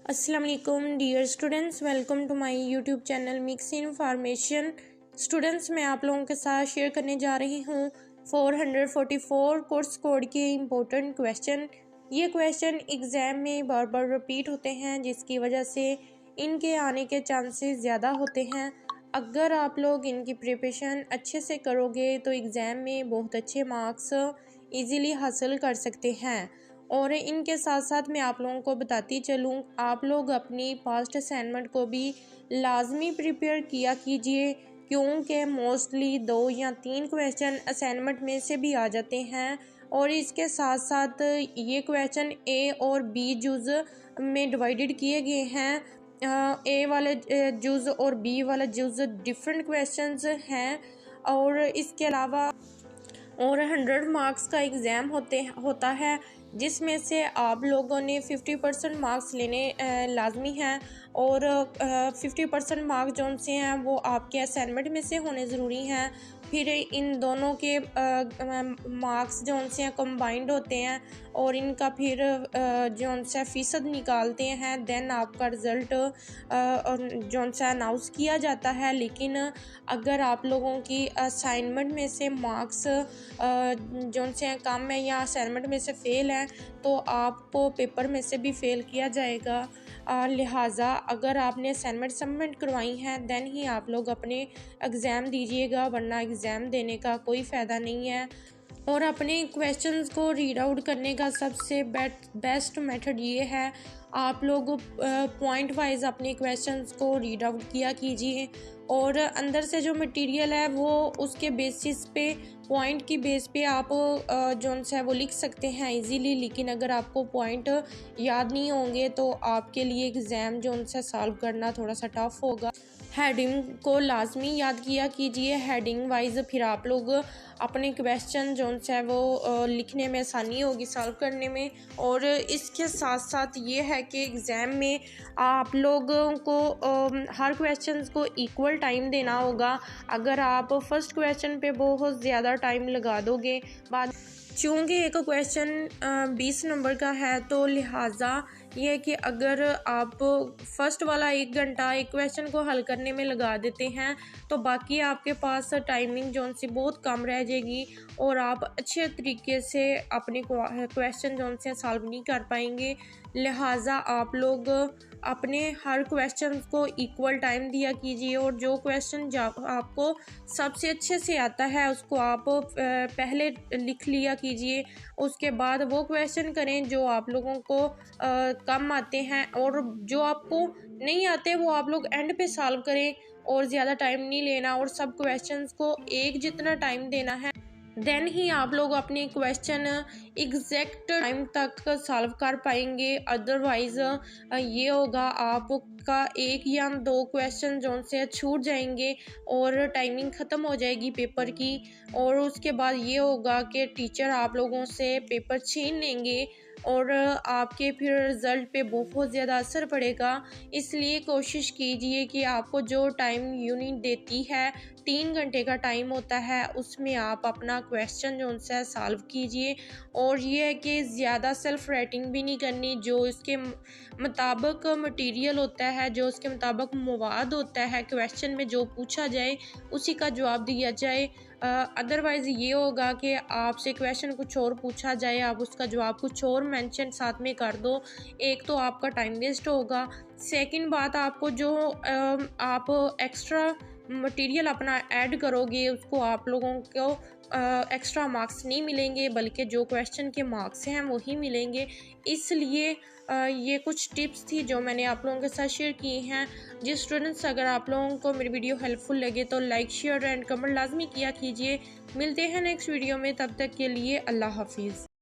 अस्सलाम वालेकुम dear students, welcome to my YouTube channel mix information. Students, मैं आप लोगों के साथ शेयर करने जा रही हूँ 444 कोर्स कोड के इम्पोर्टेंट क्वेश्चन। ये क्वेश्चन एग्ज़ाम में बार बार रिपीट होते हैं, जिसकी वजह से इनके आने के चांसेस ज़्यादा होते हैं। अगर आप लोग इनकी प्रिपरेशन अच्छे से करोगे तो एग्ज़ाम में बहुत अच्छे मार्क्स इजीली हासिल कर सकते हैं। और इनके साथ साथ मैं आप लोगों को बताती चलूँ, आप लोग अपनी पास्ट असाइनमेंट को भी लाजमी प्रिपेयर किया कीजिए, क्योंकि मोस्टली 2 या 3 क्वेश्चन असाइनमेंट में से भी आ जाते हैं। और इसके साथ साथ ये क्वेश्चन ए और बी जुज़ में डिवाइडेड किए गए हैं। ए वाले जुज़ और बी वाला जुज़ डिफरेंट क्वेश्चंस हैं। और इसके अलावा 100 मार्क्स का एग्ज़ाम होता है, जिसमें से आप लोगों ने 50% मार्क्स लेने लाजमी हैं। और 50% मार्क्स जो से हैं वो आपके असाइनमेंट में से होने ज़रूरी हैं। फिर इन दोनों के मार्क्स जो से हैं कंबाइंड होते हैं और इनका फिर जो सा फ़ीसद निकालते हैं। देन आपका रिज़ल्ट जो सा अनाउंस किया जाता है। लेकिन अगर आप लोगों की असाइनमेंट में से मार्क्स जो से कम है या असाइनमेंट में से फ़ेल है तो आपको पेपर में से भी फ़ेल किया जाएगा। लिहाजा अगर आपने असाइनमेंट सबमिट करवाई हैं देन ही आप लोग अपने एग्ज़ाम दीजिएगा, वरना एग्ज़ाम देने का कोई फ़ायदा नहीं है। और अपने क्वेश्चंस को रीड आउट करने का सबसे बेस्ट मेथड ये है, आप लोग पॉइंट वाइज अपने क्वेश्चंस को रीड आउट किया कीजिए और अंदर से जो मटेरियल है वो उसके बेसिस पे, पॉइंट की बेस पे आप जो है वो लिख सकते हैं इजीली। लेकिन अगर आपको पॉइंट याद नहीं होंगे तो आपके लिए एग्ज़ाम जो उनसे सॉल्व करना थोड़ा सा टफ होगा। हेडिंग को लाजमी याद किया कीजिए, हेडिंग वाइज फिर आप लोग अपने क्वेश्चन जो है वो लिखने में आसानी होगी, सॉल्व करने में। और इसके साथ साथ ये है कि एग्ज़ाम में आप लोगों को हर क्वेश्चन को इक्वल टाइम देना होगा। अगर आप फर्स्ट क्वेश्चन पे बहुत ज़्यादा टाइम लगा दोगे, बाद चूँकि एक क्वेश्चन 20 नंबर का है, तो लिहाजा ये है कि अगर आप फर्स्ट वाला 1 घंटा एक क्वेश्चन को हल करने में लगा देते हैं तो बाकी आपके पास टाइमिंग जो सी बहुत कम रह जाएगी और आप अच्छे तरीके से अपने क्वेश्चन जो से सॉल्व नहीं कर पाएंगे। लिहाजा आप लोग अपने हर क्वेश्चन को इक्वल टाइम दिया कीजिए और जो क्वेश्चन आपको सबसे अच्छे से आता है उसको आप पहले लिख लिया कीजिए। उसके बाद वो क्वेश्चन करें जो आप लोगों को कम आते हैं, और जो आपको नहीं आते वो आप लोग एंड पे सॉल्व करें और ज़्यादा टाइम नहीं लेना और सब क्वेश्चंस को एक जितना टाइम देना है। देन ही आप लोग अपने क्वेश्चन एग्जैक्ट टाइम तक सॉल्व कर पाएंगे। अदरवाइज़ ये होगा आपका 1 या 2 क्वेश्चन जो से छूट जाएंगे और टाइमिंग ख़त्म हो जाएगी पेपर की। और उसके बाद ये होगा कि टीचर आप लोगों से पेपर छीन लेंगे और आपके फिर रिज़ल्ट पे बहुत ज़्यादा असर पड़ेगा। इसलिए कोशिश कीजिए कि आपको जो टाइम यूनिट देती है, 3 घंटे का टाइम होता है, उसमें आप अपना क्वेश्चन जो उनसे सॉल्व कीजिए। और ये है कि ज़्यादा सेल्फ राइटिंग भी नहीं करनी, जो इसके मुताबिक मटेरियल होता है, जो उसके मुताबिक मवाद होता है, क्वेश्चन में जो पूछा जाए उसी का जवाब दिया जाए। अदरवाइज़ ये होगा कि आपसे क्वेश्चन कुछ और पूछा जाए, आप उसका जवाब कुछ और मेंशन साथ में कर दो। एक तो आपका टाइम वेस्ट होगा, सेकंड बात आपको जो आप एक्स्ट्रा मटेरियल अपना ऐड करोगे उसको आप लोगों को एक्स्ट्रा मार्क्स नहीं मिलेंगे, बल्कि जो क्वेश्चन के मार्क्स हैं वही मिलेंगे। इसलिए ये कुछ टिप्स थी जो मैंने आप लोगों के साथ शेयर की हैं। जिस स्टूडेंट्स, अगर आप लोगों को मेरी वीडियो हेल्पफुल लगे तो लाइक, शेयर एंड कमेंट लाजमी किया कीजिए। मिलते हैं नेक्स्ट वीडियो में, तब तक के लिए अल्लाह हाफिज़।